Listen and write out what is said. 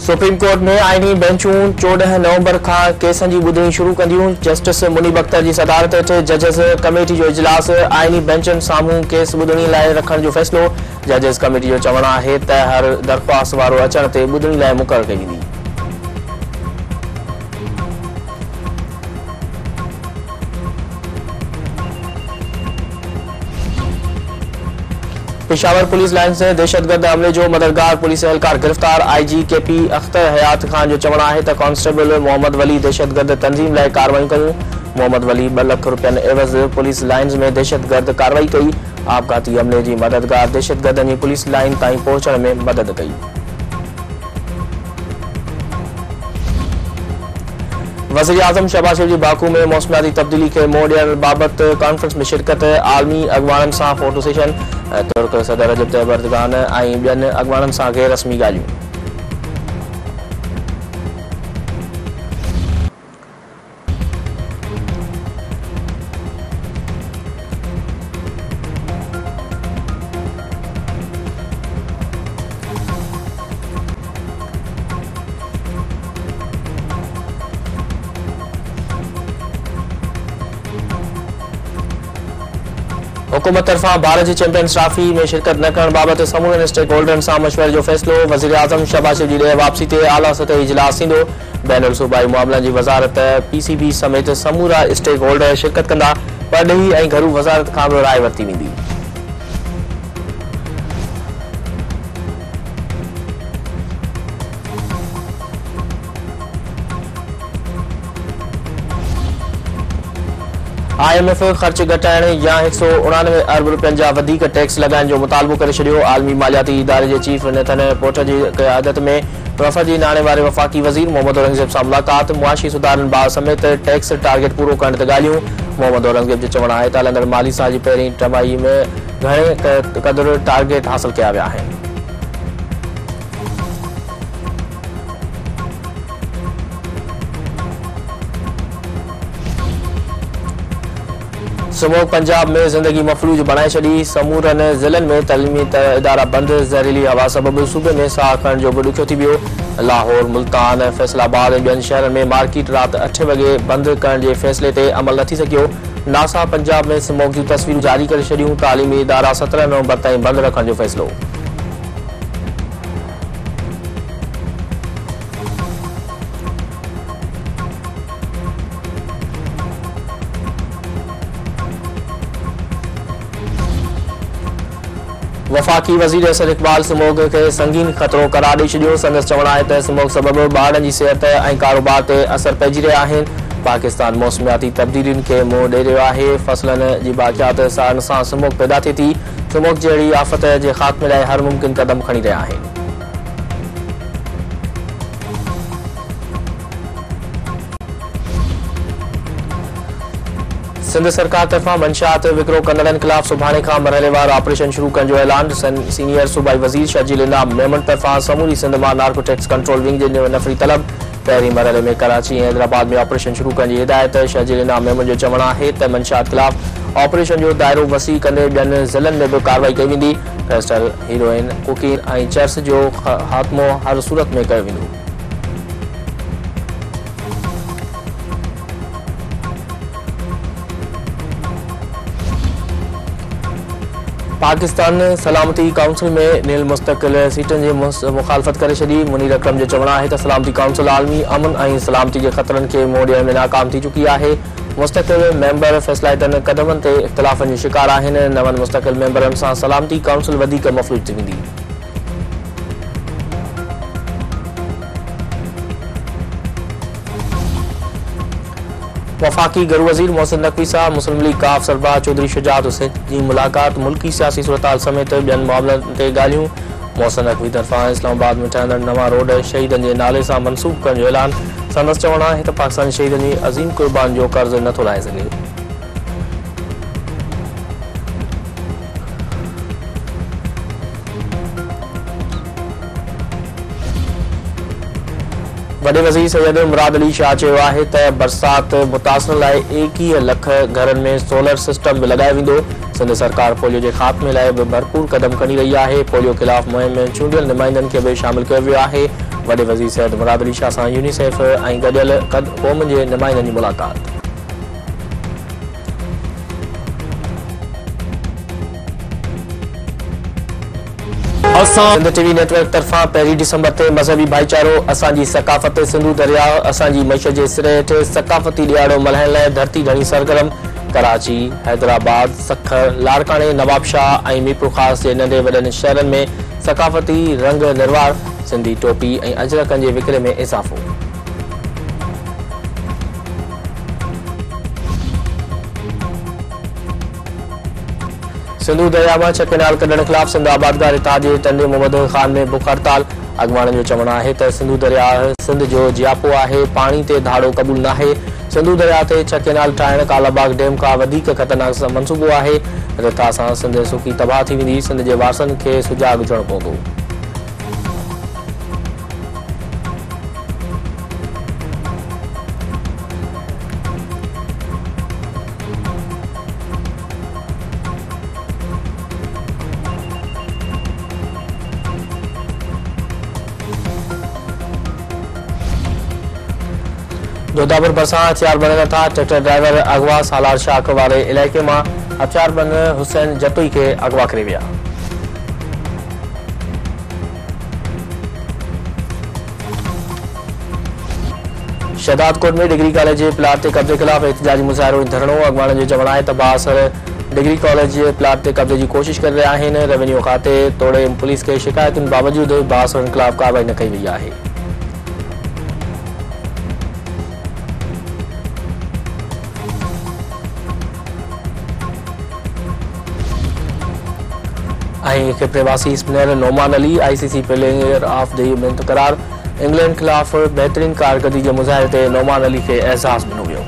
Supreme court में आईनी बेंचूं 14 नवंबर का केसन की ॿुधणी शुरू कंदियूं। जस्टिस मुनीब अख्तर की सदारत हेठ जजिस कमेटी जो इजलास आईनी बेंचन सामूं केस ॿुधणी लाइ रखण जो फैसलो। जजिस कमेटी जो चवण है त हर दरख्वास्त वारो अचण ते ॿुधणी लाइ मुक़रर कई वेंदी। पेशावर पुलिस लाइन से दहशतगर्द हमले जो मददगार पुलिस एहलकार गिरफ्तार। IG KP अख्तर हयात खान जो चवण है त कांस्टेबल मोहम्मद वली दहशतगर्द तंजीम लाइ कार्रवाई कयूं। मोहम्मद वली 2 लाख रुपयनि एवज़ पुलिस लाइन्स में दहशतगर्द कार्रवाई कई। आपघाती हमले की मददगार दहशतगर्दनि जी पुलिस लाइन ताईं पहुंचण में मदद कई। वज़ीर आज़म शहबाज शरीफ जी बाकू में मौसमियाती तब्दीली के मोड़ ॾियण बाबत कॉन्फ्रेंस में शिरकत। आलमी अॻवाननि सां फोटो सेशन। तुर्क सदर रजब तैयब एर्दोगान ऐं ॿियनि अॻवाननि सां गैर रस्मी ॻाल्हियूं। हुकूमत तरफा भारत की चैंपियंस ट्रॉफी में शिरकत न करण बाबत समूरे स्टेक होल्डरन सां मशवरे जो फैसलो। वज़ीर आज़म शहबाज शरीफ जी वापसी ते आला सतही इजलास थींदो। बैनुल सूबाई मामलनि जी वज़ारत PCB समेत समूरा स्टेक होल्डर शिरकत कंदा। परॾेही ऐं घरू वज़ारत खां बि राय वरिती वेंदी। IMF खर्च घटाइण या 199 अरब रुपयनि जा वधीक टैक्स लगाइण जो मुतालबो करे छॾियो। आलमी मालियाती इदारे जे चीफ नेथन पोर्टर जी क़यादत में वफ़द जी नाणे वारे वफ़ाक़ी वज़ीर मोहम्मद औरंगज़ेब सां मुलाक़ात। मुआशी सुधारनि बाबति समेत टैक्स टारगेट पूरो करण ते ॻाल्हियूं। मोहम्मद औरंगज़ेब जो चवण आहे त हलंदड़ माली साल जी पहिरीं टिमाही में घणे क़दुरु टारगेट हासिल कया विया आहिनि। समूह पंजाब में जिंदगी मफलूज बनाए छड़ी। समूरनि ज़िलनि में तलीमी इदारा बंद। ज़हरीली हवा सबब सूबे में साह खणण जो बि ॾुखियो थी वियो। लाहौर, मुल्तान, फैसलाबाद ऐं ॿियनि शहरनि में मार्केट राति 8 वॻे बंदि करण जे फ़ैसिले ते अमल न थी सघियो। नासा पंजाब में स्मोक जूं तस्वीरूं जारी करे छॾियूं। तालीमी इदारा 17 नवंबर ताईं बंदि रखण जो फ़ैसिलो। वफ़ाक़ी वज़ीर असद इक़बाल स्मोग के संगीन ख़तरो करार ॾेई छॾियो। संदसि चवण आहे त स्मोग सबबि ॿारनि जी सिहत ऐं कारोबार ते असर पइजी रहिया आहिनि। पाकिस्तान मौसमियाती तब्दीलियुनि खे मुंहुं ॾेई रहियो आहे। फसलनि जी बाक़ियात साण सां स्मोग पैदा थिए थी। स्मोग जहिड़ी आफ़त जे ख़ात्मे लाइ हर मुमकिन क़दम खणी रहिया आहिनि। सिंध सरकार तरफा मंशात विकिरो कंदड़नि ख़िलाफ़ सुभाणे खां मरहलेवार ऑपरेशन शुरू करण जो ऐलान। सीनियर सूबाई वज़ीर शर्जील इनाम मेमन तरफा समूरी सिंध मां नार्कोटिक्स कंट्रोल विंग जे नफ़री तलब। पहिरीं मरहले में कराची ऐं हैदराबाद में ऑपरेशन शुरू करण जी हिदायत। शर्जील इनाम मेमन जो चवण आहे त मंशात ख़िलाफ़ ऑपरेशन जो दायरो वसी कंदे ॿियनि ज़िलनि में बि कार्रवाई कई वेंदी। क्रिस्टल, हीरोइन, कोकीन ऐं चर्स जो ख़ात्मो हर सूरत में कयो वेंदो। पाकिस्तान सलामती काउंसिल में नील मुस्तकिल सीटनि जी मुखालफ़त करे छॾी। मुनीर अकरम जो चवण आहे त सलामती काउंसिल आलमी अमन ऐं सलामती जे ख़तरनि खे मुंहुं ॾियण में नाकाम थी चुकी आहे। मुस्तकिल मेंबर फ़ैसिलातनि क़दमनि ते इख़्तिलाफ़नि जो शिकार आहिनि। नवनि मुस्तकिल मेंबरनि सां सलामती काउंसिल वधीक मफ़लूज थी वेंदी। वफ़ाक़ी घरू वज़ीर मोहसिन नक़वी सां मुस्लिम लीग काफ सरबराह चौधरी शुजात हुसैन जी मुलाक़ात। मुल्की सियासी सूरत समेत ॿियनि मामलनि ते ॻाल्हियूं। मोहसिन नक़वी तरफ़ां इस्लामाबाद में ठहंदड़ नवां रोड शहीदनि जे नाले सां मनसूब करण जो ऐलान। संदसि चवण आहे त पाकिस्तानी शहीदनि जी अज़ीम क़ुर्बान जो कर्ज़ नथो लाहे सघे। वॾे वज़ीर सैयद मुराद अली शाह चयो आहे त बरसात मुतासिर लाइ 21 लख घरनि में सोलर सिस्टम बि लॻायो वेंदो। सिंध सरकार पोलियो जे ख़ात्मे लाइ बि भरपूर क़दम खणी रही आहे। पोलियो ख़िलाफ़ मुहिम में चूंडियल नुमाइंदनि खे बि शामिल कयो वियो आहे। वॾे वज़ीर सैयद मुराद अली शाह सां यूनिसेफ ऐं गॾियल क़ौम जे नुमाइंदनि जी मुलाक़ात। सिंध टीवी नेटवर्क तरफां 1 डिसंबर ते मज़हबी भाईचारो असांजी सकाफ़त सिंधु दरिया असांजी मईशत जे सिरे हेठि सकाफ़ती ॾियारो मल्हाइण लाइ धरती घणी सरगर्म। कराची, हैदराबाद, सखर, लाड़काने, नवाबशाह ऐं मीरपुर ख़ास जे नंढे वॾनि शहरनि में सकाफ़ती रंग निर्वार, सिंधी टोपी ऐं अजरकनि जे विकिरे में इज़ाफ़ो। सिंधु दरिया में 6 केनाल कढण खिलाफ सिंध आबादगार इतिहाद जे टंडे मोहम्मद खान में बुख हड़ताल। अॻवाणनि जो चवणु आहे त सिंधु दरिया सिंध जो जियापो आहे, पाणी ते धाड़ो क़बूल नाहे। सिंधु दरिया ते 6 केनाल ठाहिण कालाबाग डैम खां वधीक ख़तरनाक मंसूबो आहे। रिथा सां सिंध सुकी तबाह थी वेंदी। सिंध जे वारसनि खे सुजाॻ हुजणो पवंदो। जोधापुर भरिसां हथियारबंद था। ट्रैक्टर ड्राइवर अगवा सालार शाख वारे इलाइक़े में हथियारबंद हुसैन जतुई के अगवा करे विया। शहदादकोट में डिग्री कॉलेज के प्लाट के कब्जे खिलाफ एहतजाजी मुजाहिरो ऐं धरणो। अॻवाणनि जो चवणु आहे त बासर डिग्री कॉलेज के प्लाट के कब्जे की कोशिश कर रहा है। रेवेन्यू खाते तोड़े पुलिस के शिकायतुनि बावजूद बासरनि खिलाफ कार्रवाई न कई वई आहे। प्रवासी spinner Noman Ali ICC player of the year करार। इंग्लैंड खिलाफ बेहतरीन कारकर्दगी के मुजाहिरे ते नोमान अली के एजाज़ ॾिनो वियो।